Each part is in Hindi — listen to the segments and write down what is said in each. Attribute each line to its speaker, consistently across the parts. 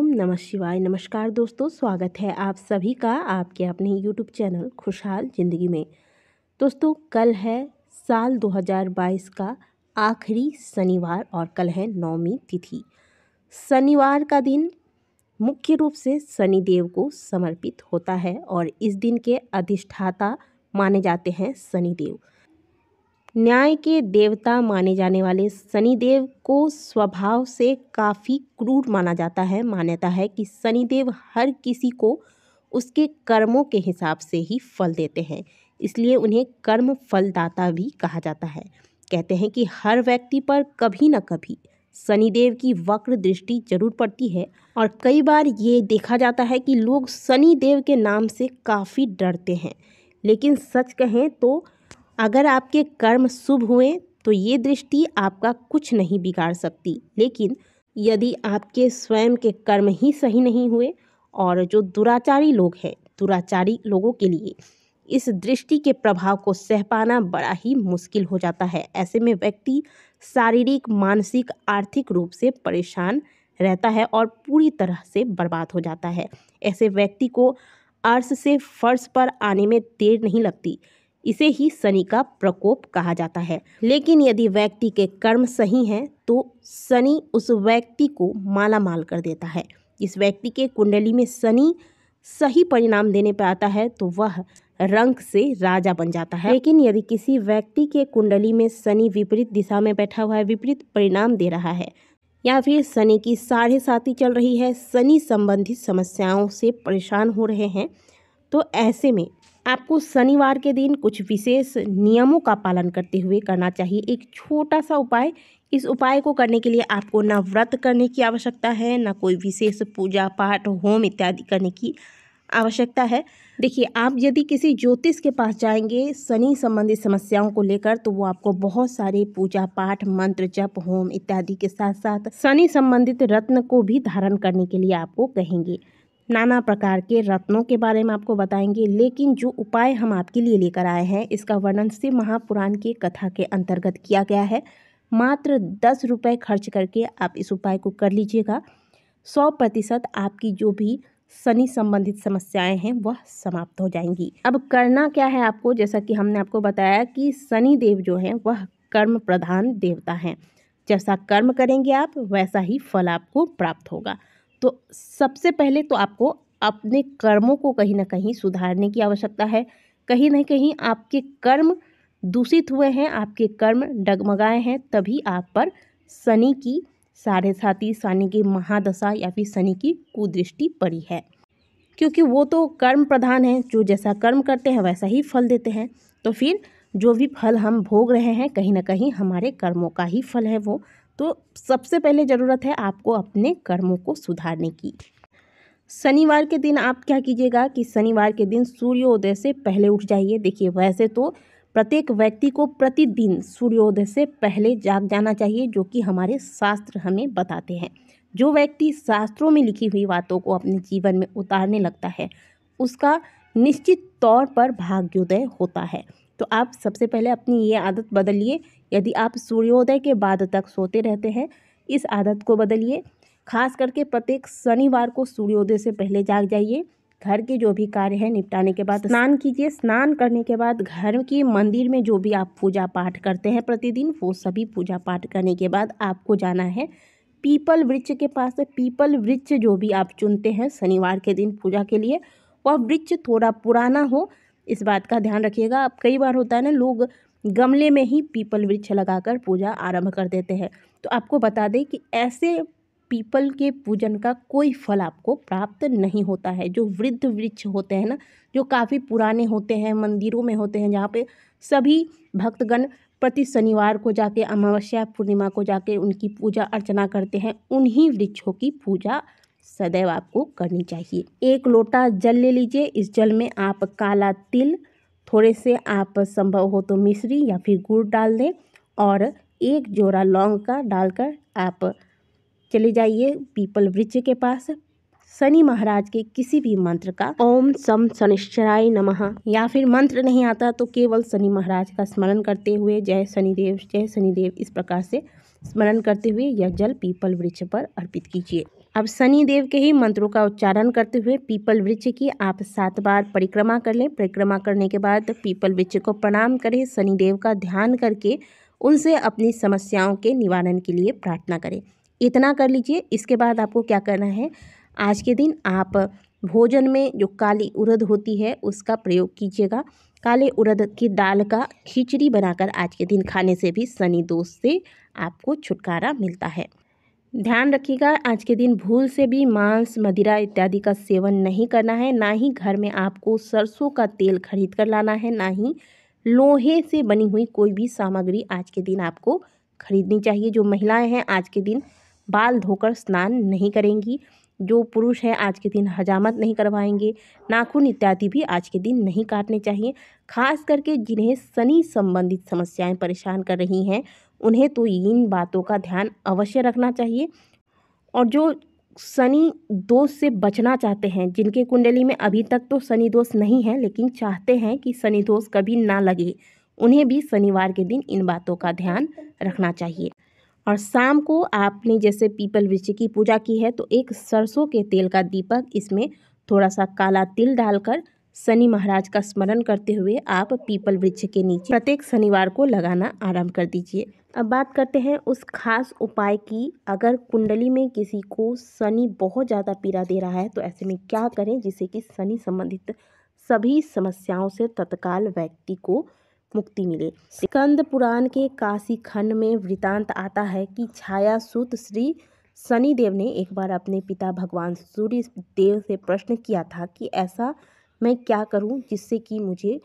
Speaker 1: नमः शिवाय। नमस्कार दोस्तों, स्वागत है आप सभी का आपके अपने यूट्यूब चैनल खुशहाल ज़िंदगी में। दोस्तों, कल है साल 2022 का आखिरी शनिवार और कल है नवमी तिथि। शनिवार का दिन मुख्य रूप से शनिदेव को समर्पित होता है और इस दिन के अधिष्ठाता माने जाते हैं शनिदेव। न्याय के देवता माने जाने वाले शनिदेव को स्वभाव से काफ़ी क्रूर माना जाता है। मान्यता है कि शनिदेव हर किसी को उसके कर्मों के हिसाब से ही फल देते हैं, इसलिए उन्हें कर्म फलदाता भी कहा जाता है। कहते हैं कि हर व्यक्ति पर कभी न कभी शनिदेव की वक्र दृष्टि जरूर पड़ती है और कई बार ये देखा जाता है कि लोग शनिदेव के नाम से काफ़ी डरते हैं। लेकिन सच कहें तो अगर आपके कर्म शुभ हुए तो ये दृष्टि आपका कुछ नहीं बिगाड़ सकती, लेकिन यदि आपके स्वयं के कर्म ही सही नहीं हुए और जो दुराचारी लोग हैं, दुराचारी लोगों के लिए इस दृष्टि के प्रभाव को सह पाना बड़ा ही मुश्किल हो जाता है। ऐसे में व्यक्ति शारीरिक, मानसिक, आर्थिक रूप से परेशान रहता है और पूरी तरह से बर्बाद हो जाता है। ऐसे व्यक्ति को अर्श से फर्श पर आने में देर नहीं लगती। इसे ही शनि का प्रकोप कहा जाता है। लेकिन यदि व्यक्ति के कर्म सही हैं तो शनि उस व्यक्ति को माला माल कर देता है। इस व्यक्ति के कुंडली में शनि सही परिणाम देने पर आता है तो वह रंक से राजा बन जाता है। लेकिन यदि किसी व्यक्ति के कुंडली में शनि विपरीत दिशा में बैठा हुआ है, विपरीत परिणाम दे रहा है, या फिर शनि की 7.5 चल रही है, शनि संबंधित समस्याओं से परेशान हो रहे हैं, तो ऐसे में आपको शनिवार के दिन कुछ विशेष नियमों का पालन करते हुए करना चाहिए। एक छोटा सा उपाय। इस उपाय को करने के लिए आपको ना व्रत करने की आवश्यकता है, ना कोई विशेष पूजा पाठ, होम इत्यादि करने की आवश्यकता है। देखिए, आप यदि किसी ज्योतिष के पास जाएंगे शनि संबंधित समस्याओं को लेकर तो वो आपको बहुत सारे पूजा पाठ, मंत्र जप, होम इत्यादि के साथ साथ शनि संबंधित रत्न को भी धारण करने के लिए आपको कहेंगे। नाना प्रकार के रत्नों के बारे में आपको बताएंगे। लेकिन जो उपाय हम आपके लिए लेकर आए हैं इसका वर्णन शिव महापुराण की कथा के अंतर्गत किया गया है। मात्र 10 रुपये खर्च करके आप इस उपाय को कर लीजिएगा। 100% आपकी जो भी शनि संबंधित समस्याएं हैं वह समाप्त हो जाएंगी। अब करना क्या है आपको, जैसा कि हमने आपको बताया कि शनि देव जो हैं वह कर्म प्रधान देवता हैं। जैसा कर्म करेंगे आप वैसा ही फल आपको प्राप्त होगा। तो सबसे पहले तो आपको अपने कर्मों को कहीं ना कहीं सुधारने की आवश्यकता है। कहीं ना कहीं आपके कर्म दूषित हुए हैं, आपके कर्म डगमगाए हैं, तभी आप पर शनि की 7.5, शनि की महादशा या फिर शनि की कुदृष्टि पड़ी है। क्योंकि वो तो कर्म प्रधान है, जो जैसा कर्म करते हैं वैसा ही फल देते हैं। तो फिर जो भी फल हम भोग रहे हैं कहीं ना कहीं हमारे कर्मों का ही फल है वो। तो सबसे पहले ज़रूरत है आपको अपने कर्मों को सुधारने की। शनिवार के दिन आप क्या कीजिएगा कि शनिवार के दिन सूर्योदय से पहले उठ जाइए। देखिए, वैसे तो प्रत्येक व्यक्ति को प्रतिदिन सूर्योदय से पहले जाग जाना चाहिए, जो कि हमारे शास्त्र हमें बताते हैं। जो व्यक्ति शास्त्रों में लिखी हुई बातों को अपने जीवन में उतारने लगता है उसका निश्चित तौर पर भाग्योदय होता है। तो आप सबसे पहले अपनी ये आदत बदलिए। यदि आप सूर्योदय के बाद तक सोते रहते हैं, इस आदत को बदलिए। खास करके प्रत्येक शनिवार को सूर्योदय से पहले जाग जाइए। घर के जो भी कार्य है निपटाने के बाद स्नान कीजिए। स्नान करने के बाद घर की मंदिर में जो भी आप पूजा पाठ करते हैं प्रतिदिन, वो सभी पूजा पाठ करने के बाद आपको जाना है पीपल वृक्ष के पास। पीपल वृक्ष जो भी आप चुनते हैं शनिवार के दिन पूजा के लिए, वह वृक्ष थोड़ा पुराना हो, इस बात का ध्यान रखिएगा। अब कई बार होता है ना, लोग गमले में ही पीपल वृक्ष लगाकर पूजा आरंभ कर देते हैं। तो आपको बता दें कि ऐसे पीपल के पूजन का कोई फल आपको प्राप्त नहीं होता है। जो वृद्ध वृक्ष होते हैं ना, जो काफ़ी पुराने होते हैं, मंदिरों में होते हैं, जहाँ पे सभी भक्तगण प्रति शनिवार को जाके, अमावस्या पूर्णिमा को जाके उनकी पूजा अर्चना करते हैं, उन्हीं वृक्षों की पूजा सदैव आपको करनी चाहिए। 1 लोटा जल ले लीजिए। इस जल में आप काला तिल, थोड़े से आप संभव हो तो मिश्री या फिर गुड़ डाल दें और 1 जोड़ा लौंग का डालकर आप चले जाइए पीपल वृक्ष के पास। शनि महाराज के किसी भी मंत्र का ओम सम शनिश्चराय नमः, या फिर मंत्र नहीं आता तो केवल शनि महाराज का स्मरण करते हुए जय शनिदेव इस प्रकार से स्मरण करते हुए यह जल पीपल वृक्ष पर अर्पित कीजिए। अब शनि देव के ही मंत्रों का उच्चारण करते हुए पीपल वृक्ष की आप 7 बार परिक्रमा कर लें। परिक्रमा करने के बाद पीपल वृक्ष को प्रणाम करें। शनि देव का ध्यान करके उनसे अपनी समस्याओं के निवारण के लिए प्रार्थना करें। इतना कर लीजिए। इसके बाद आपको क्या करना है, आज के दिन आप भोजन में जो काली उड़द होती है उसका प्रयोग कीजिएगा। काले उड़द की दाल का खिचड़ी बनाकर आज के दिन खाने से भी शनि दोष से आपको छुटकारा मिलता है। ध्यान रखिएगा, आज के दिन भूल से भी मांस, मदिरा इत्यादि का सेवन नहीं करना है। ना ही घर में आपको सरसों का तेल खरीद कर लाना है, ना ही लोहे से बनी हुई कोई भी सामग्री आज के दिन आपको खरीदनी चाहिए। जो महिलाएं हैं आज के दिन बाल धोकर स्नान नहीं करेंगी। जो पुरुष हैं आज के दिन हजामत नहीं करवाएंगे। नाखून इत्यादि भी आज के दिन नहीं काटने चाहिए। खास करके जिन्हें शनि संबंधित समस्याएं परेशान कर रही हैं उन्हें तो इन बातों का ध्यान अवश्य रखना चाहिए। और जो शनि दोष से बचना चाहते हैं, जिनके कुंडली में अभी तक तो शनि दोष नहीं है लेकिन चाहते हैं कि शनि दोष कभी ना लगे, उन्हें भी शनिवार के दिन इन बातों का ध्यान रखना चाहिए। और शाम को आपने जैसे पीपल वृक्ष की पूजा की है तो एक सरसों के तेल का दीपक, इसमें थोड़ा सा काला तिल डालकर शनि महाराज का स्मरण करते हुए आप पीपल वृक्ष के नीचे प्रत्येक शनिवार को लगाना आरंभ कर दीजिए। अब बात करते हैं उस खास उपाय की। अगर कुंडली में किसी को शनि बहुत ज़्यादा पीड़ा दे रहा है तो ऐसे में क्या करें जिससे कि शनि संबंधित सभी समस्याओं से तत्काल व्यक्ति को मुक्ति मिले। स्कंद पुराण के काशी खंड में वृतांत आता है कि छायासुत श्री शनि देव ने एक बार अपने पिता भगवान सूर्य देव से प्रश्न किया था कि ऐसा मैं क्या करूं जिससे कि मुझे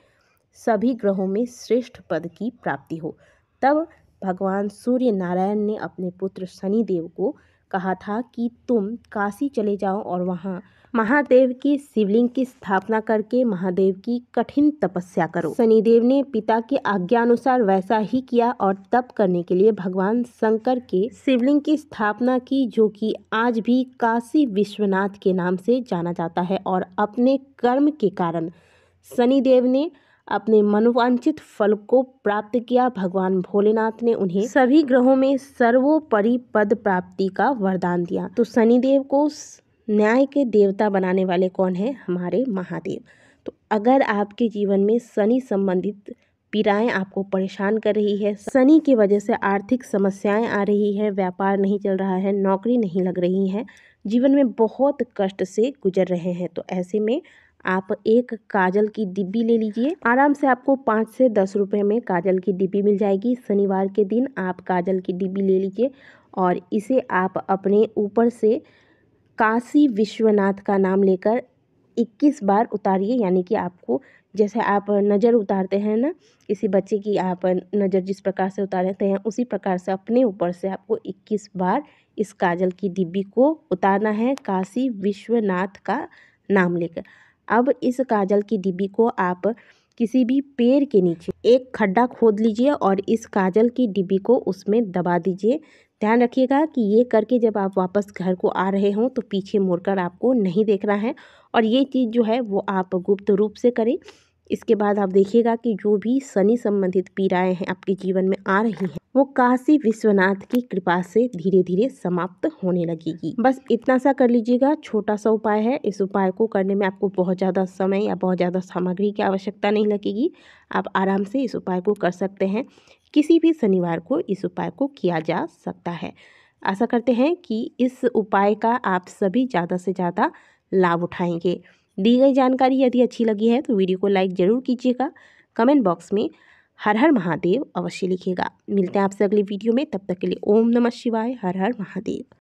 Speaker 1: सभी ग्रहों में श्रेष्ठ पद की प्राप्ति हो। तब भगवान सूर्य नारायण ने अपने पुत्र शनि देव को कहा था कि तुम काशी चले जाओ और वहाँ महादेव की शिवलिंग की स्थापना करके महादेव की कठिन तपस्या करो। शनिदेव ने पिता की आज्ञा अनुसार वैसा ही किया और तप करने के लिए भगवान शंकर के शिवलिंग की स्थापना की, जो कि आज भी काशी विश्वनाथ के नाम से जाना जाता है। और अपने कर्म के कारण शनिदेव ने अपने मनोवांछित फल को प्राप्त किया। भगवान भोलेनाथ ने उन्हें सभी ग्रहों में सर्वोपरि पद प्राप्ति का वरदान दिया। तो शनिदेव को न्याय के देवता बनाने वाले कौन है? हमारे महादेव। तो अगर आपके जीवन में शनि संबंधित पीड़ाएं आपको परेशान कर रही है, शनि की वजह से आर्थिक समस्याएं आ रही है, व्यापार नहीं चल रहा है, नौकरी नहीं लग रही है, जीवन में बहुत कष्ट से गुजर रहे हैं, तो ऐसे में आप एक काजल की डिब्बी ले लीजिए। आराम से आपको 5 से 10 रुपए में काजल की डिब्बी मिल जाएगी। शनिवार के दिन आप काजल की डिब्बी ले लीजिए और इसे आप अपने ऊपर से काशी विश्वनाथ का नाम लेकर 21 बार उतारिए। यानी कि आपको जैसे आप नज़र उतारते हैं ना, किसी बच्चे की आप नज़र जिस प्रकार से उतारते हैं उसी प्रकार से अपने ऊपर से आपको 21 बार इस काजल की डिब्बी को उतारना है, काशी विश्वनाथ का नाम लेकर। अब इस काजल की डिब्बी को आप किसी भी पेड़ के नीचे एक खड्डा खोद लीजिए और इस काजल की डिब्बी को उसमें दबा दीजिए। ध्यान रखिएगा कि ये करके जब आप वापस घर को आ रहे हों तो पीछे मुड़कर आपको नहीं देखना है और ये चीज़ जो है वो आप गुप्त रूप से करें। इसके बाद आप देखिएगा कि जो भी शनि संबंधित पीड़ाएं हैं आपके जीवन में आ रही हैं वो काशी विश्वनाथ की कृपा से धीरे धीरे समाप्त होने लगेगी। बस इतना सा कर लीजिएगा, छोटा सा उपाय है। इस उपाय को करने में आपको बहुत ज़्यादा समय या बहुत ज़्यादा सामग्री की आवश्यकता नहीं लगेगी। आप आराम से इस उपाय को कर सकते हैं। किसी भी शनिवार को इस उपाय को किया जा सकता है। आशा करते हैं कि इस उपाय का आप सभी ज़्यादा से ज़्यादा लाभ उठाएंगे। दी गई जानकारी यदि अच्छी लगी है तो वीडियो को लाइक ज़रूर कीजिएगा। कमेंट बॉक्स में हर हर महादेव अवश्य लिखिएगा। मिलते हैं आपसे अगली वीडियो में, तब तक के लिए ओम नमः शिवाय, हर हर महादेव।